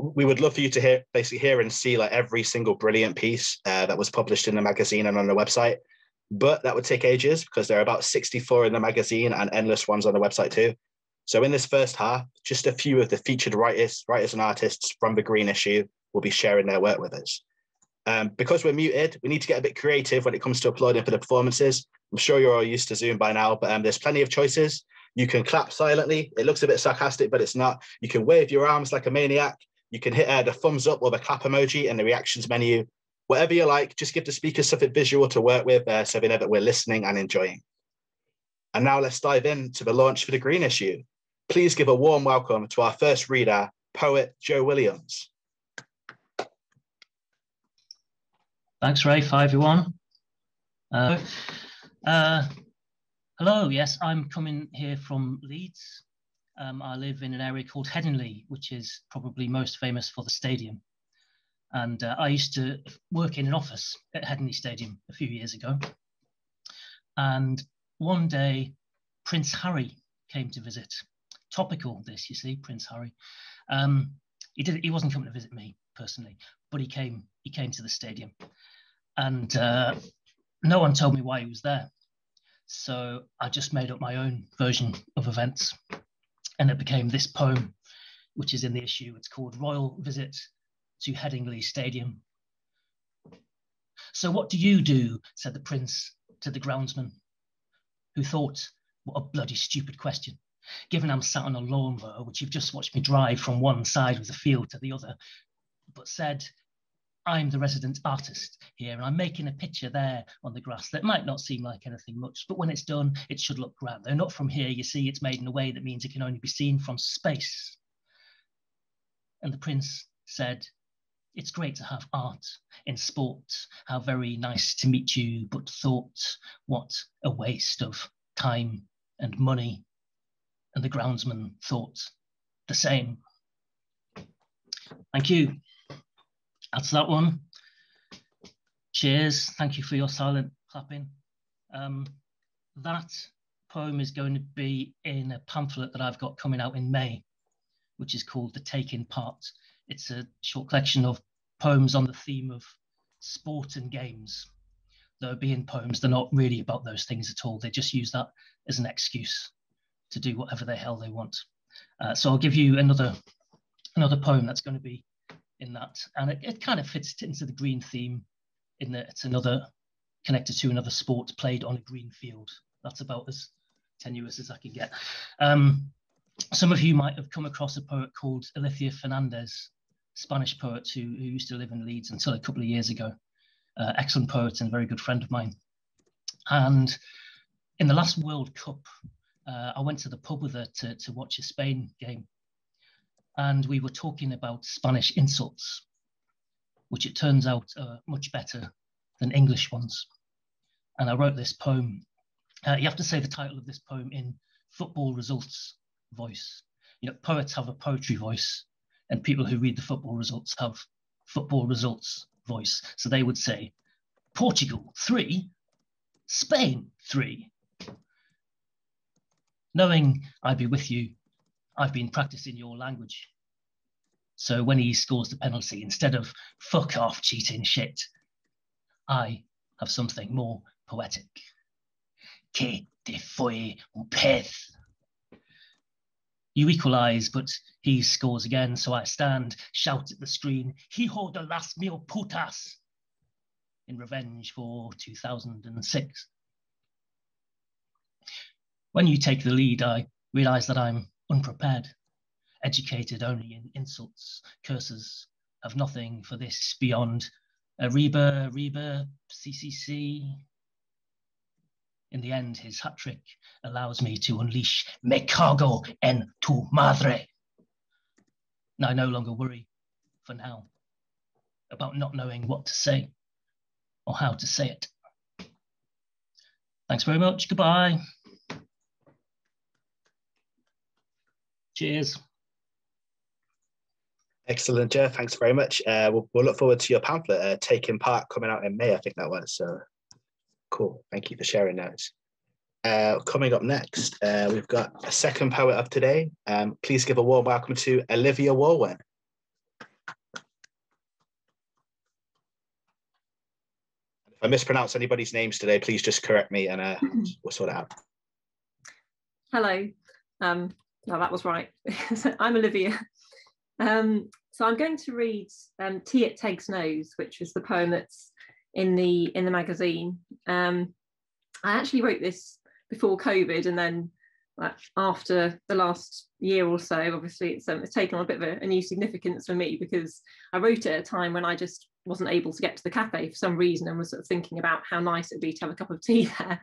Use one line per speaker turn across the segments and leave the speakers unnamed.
we would love for you to basically hear and see like every single brilliant piece that was published in the magazine and on the website. But that would take ages because there are about 64 in the magazine and endless ones on the website too. So in this first half, just a few of the featured writers and artists from the Green issue will be sharing their work with us. Because we're muted, we need to get a bit creative when it comes to uploading for the performances. I'm sure you're all used to Zoom by now, but there's plenty of choices. You can clap silently. It looks a bit sarcastic, but it's not. You can wave your arms like a maniac. You can hit the thumbs up or the clap emoji in the reactions menu. Whatever you like, just give the speakers something visual to work with so they know that we're listening and enjoying. And now let's dive into the launch for the Green issue. Please give a warm welcome to our first reader, poet Joe Williams.
Thanks, Ray. Hi, everyone. Hello, yes, I'm coming here from Leeds. I live in an area called Headingley, which is probably most famous for the stadium. And I used to work in an office at Headingley Stadium a few years ago. And one day, Prince Harry came to visit. Topical, this, you see, Prince Harry. He wasn't coming to visit me personally, but he came to the stadium. And no one told me why he was there. So I just made up my own version of events. And it became this poem, which is in the issue. It's called Royal Visit to Headingley Stadium. So what do you do, said the prince to the groundsman, who thought, what a bloody stupid question, given I'm sat on a lawnmower, which you've just watched me drive from one side of the field to the other, but said, I'm the resident artist here, and I'm making a picture there on the grass that might not seem like anything much, but when it's done, it should look grand. Though not from here, you see, it's made in a way that means it can only be seen from space. And the prince said, it's great to have art in sport. How very nice to meet you, but thought, what a waste of time and money. And the groundsman thought the same. Thank you. That's that one. Cheers. Thank you for your silent clapping. That poem is going to be in a pamphlet that I've got coming out in May, which is called The Taking Part. It's a short collection of poems on the theme of sport and games. Though being poems, they're not really about those things at all. They just use that as an excuse to do whatever the hell they want. So I'll give you another poem that's going to be in that. And it kind of fits into the green theme in that it's another connected to another sport played on a green field. That's about as tenuous as I can get. Some of you might have come across a poet called Olivia Fernandez, Spanish poet who used to live in Leeds until a couple of years ago. Excellent poet and a very good friend of mine. And in the last World Cup, I went to the pub with her to watch a Spain game. And we were talking about Spanish insults, which it turns out are much better than English ones. And I wrote this poem. You have to say the title of this poem in football results voice. You know, poets have a poetry voice, and people who read the football results have football results voice. So they would say, Portugal 3, Spain 3. Knowing I'd be with you, I've been practicing your language. So when he scores the penalty, instead of fuck off cheating shit, I have something more poetic. Que te foi un pez. You equalise, but he scores again, so I stand, shout at the screen, Hijo de las mil putas, in revenge for 2006. When you take the lead, I realise that I'm unprepared, educated only in insults, curses, have nothing for this beyond Reba, CCC. In the end, his hat trick allows me to unleash me cago en tu madre. And I no longer worry, for now, about not knowing what to say or how to say it. Thanks very much. Goodbye. Cheers.
Excellent, Jeff. Thanks very much. We'll look forward to your pamphlet, Taking Part, coming out in May, I think that was. So cool. Thank you for sharing those. Coming up next, we've got a second poet of today. Please give a warm welcome to Olivia Walwyn. I mispronounce anybody's names today, please just correct me and we'll sort it out.
Hello. No, that was right. I'm Olivia. So I'm going to read Tea at Teg's Nose, which is the poem that's in the magazine. I actually wrote this before COVID, and then after the last year or so, obviously it's taken on a bit of a new significance for me, because I wrote it at a time when I just wasn't able to get to the cafe for some reason, and was sort of thinking about how nice it would be to have a cup of tea there.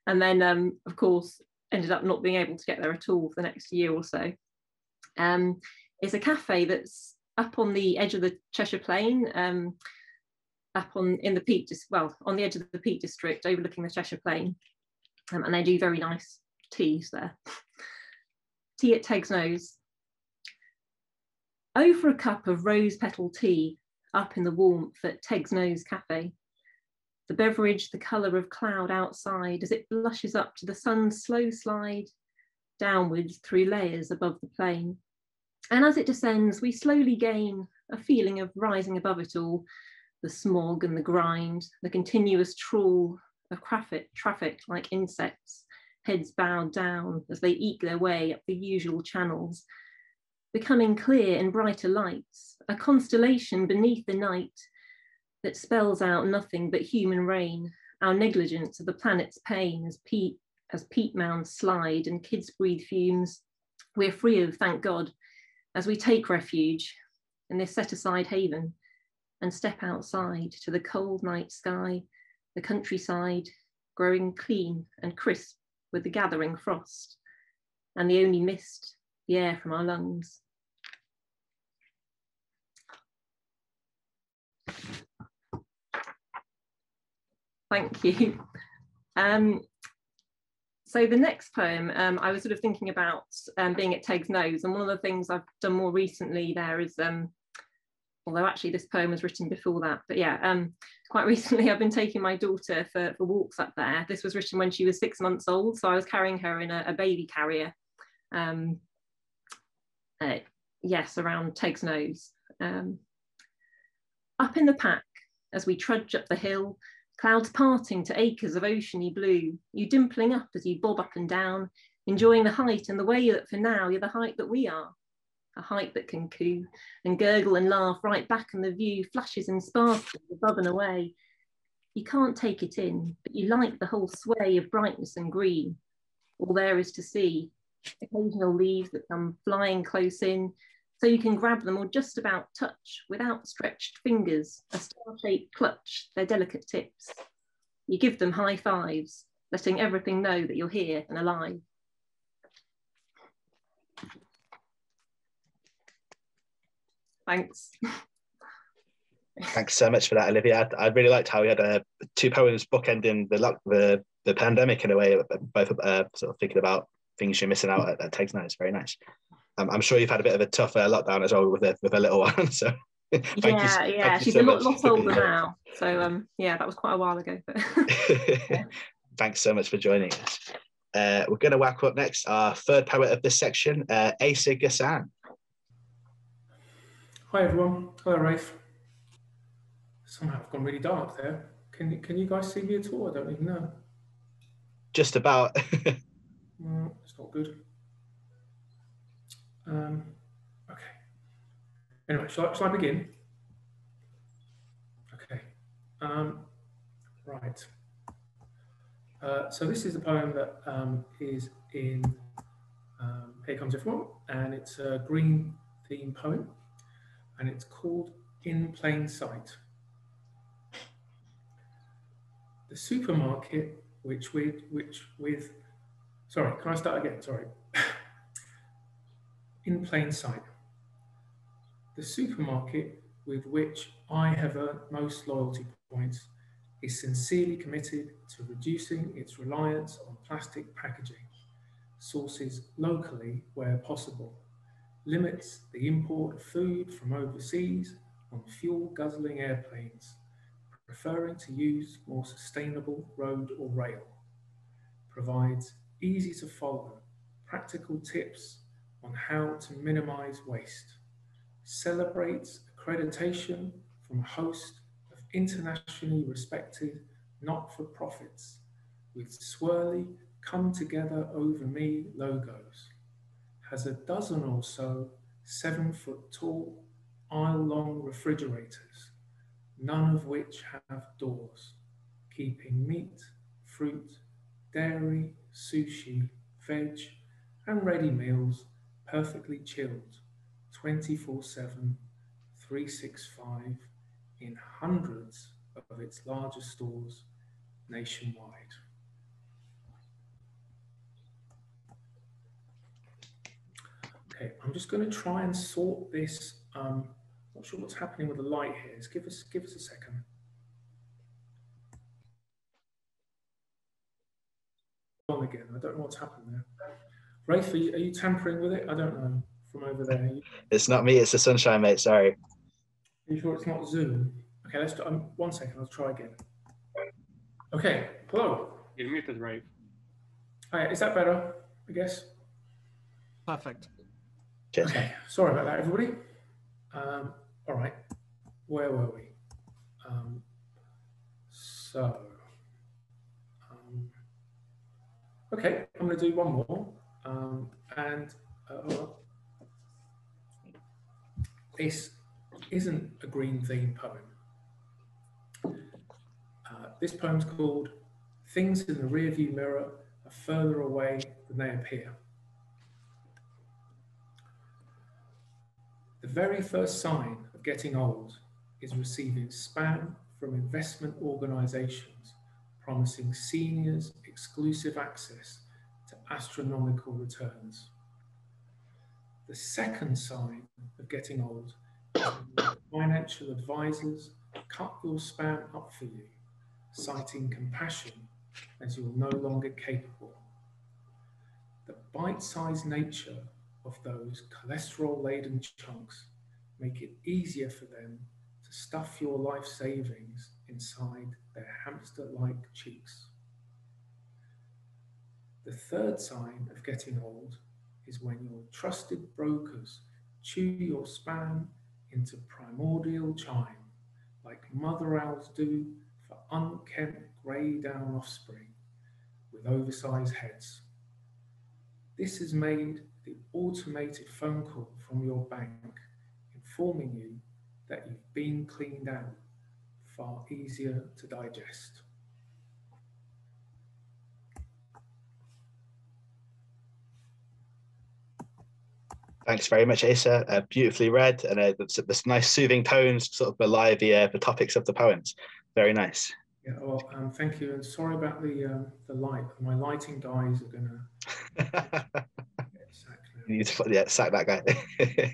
And then, of course, ended up not being able to get there at all for the next year or so. It's a cafe that's up on the edge of the Cheshire Plain, up in the Peak, on the edge of the Peak District, overlooking the Cheshire Plain, and they do very nice teas there. Tea at Teg's Nose. Oh, for a cup of rose petal tea up in the warmth at Teg's Nose Cafe. The beverage the colour of cloud outside as it blushes up to the sun's slow slide downwards through layers above the plain. And as it descends, we slowly gain a feeling of rising above it all, the smog and the grind, the continuous trawl of traffic like insects, heads bowed down as they eke their way up the usual channels, becoming clear in brighter lights, a constellation beneath the night that spells out nothing but human rain, our negligence of the planet's pain as peat mounds slide and kids breathe fumes. We're free of, thank God, as we take refuge in this set-aside haven and step outside to the cold night sky, the countryside growing clean and crisp with the gathering frost, and the only mist, the air from our lungs. Thank you. So the next poem, I was sort of thinking about being at Teg's Nose, and one of the things I've done more recently there is, although actually this poem was written before that, but yeah, quite recently I've been taking my daughter for walks up there. This was written when she was 6 months old, so I was carrying her in a baby carrier, yes, around Teg's Nose. Up in the pack, as we trudge up the hill, clouds parting to acres of oceany blue, you dimpling up as you bob up and down, enjoying the height and the way that for now you're the height that we are, a height that can coo and gurgle and laugh right back, and the view flashes and sparkles above and away. You can't take it in, but you like the whole sway of brightness and green, all there is to see, occasional leaves that come flying close in, so you can grab them or just about touch with outstretched fingers, a star-shaped clutch, their delicate tips. You give them high fives, letting everything know that you're here and alive. Thanks.
Thanks so much for that, Olivia. I really liked how we had two poems bookending the pandemic in a way, both sort of thinking about things you're missing out at Teg's Nose. Very nice. I'm sure you've had a bit of a tough lockdown as well with a little one. So thank you.
She's a lot older now. So yeah, that was quite a while ago. But
yeah. Thanks so much for joining us. We're going to whack up next our third poet of this section, Aysar Ghassan.
Hi everyone. Hello Rafe. Somehow I've gone really dark there. Can you guys see me at all? I don't even know.
Just about.
It's not good. Okay. Anyway, shall I begin? Okay. Right. So this is a poem that is in Here Comes Everyone, and it's a green theme poem, and it's called In Plain Sight. The supermarket, sorry, can I start again? Sorry. In plain sight. The supermarket with which I have earned most loyalty points is sincerely committed to reducing its reliance on plastic packaging, sources locally where possible, limits the import of food from overseas on fuel-guzzling airplanes, preferring to use more sustainable road or rail, provides easy-to-follow, practical tips on how to minimize waste, celebrates accreditation from a host of internationally respected not-for-profits, with swirly, come-together-over-me logos, has a dozen or so 7-foot-tall, aisle-long refrigerators, none of which have doors, keeping meat, fruit, dairy, sushi, veg, and ready meals perfectly chilled 24/7, 365 in hundreds of its larger stores nationwide. Okay, I'm just going to try and sort this. Not sure what's happening with the light here. Just give us a second. On again. I don't know what's happened there. Rafe, are you tampering with it? I don't know from over there.
It's not me. It's the sunshine, mate. Sorry.
Are you sure it's not Zoom? Okay, let's do, 1 second. I'll try again. Okay. Hello.
You're muted, Rafe.
Hi, is that better? I guess.
Perfect.
Cheers.
Okay. Sorry about that, everybody. All right. Where were we? Okay, I'm going to do one more. This isn't a green theme poem. This poem's called Things in the Rearview Mirror Are Further Away Than They Appear. The very first sign of getting old is receiving spam from investment organisations promising seniors exclusive access to astronomical returns. The second sign of getting old is when financial advisors cut your spam up for you, citing compassion as you're no longer capable. The bite-sized nature of those cholesterol-laden chunks make it easier for them to stuff your life savings inside their hamster-like cheeks. The third sign of getting old is when your trusted brokers chew your spam into primordial chime, like mother owls do for unkempt grey-down offspring with oversized heads. This has made the automated phone call from your bank informing you that you've been cleaned out far easier to digest.
Thanks very much, Aysar. Beautifully read, and this nice soothing tones sort of belie the topics of the poems. Very nice.
Yeah, well, thank you, and sorry about the light. My lighting guys are gonna.
You need to sack that guy.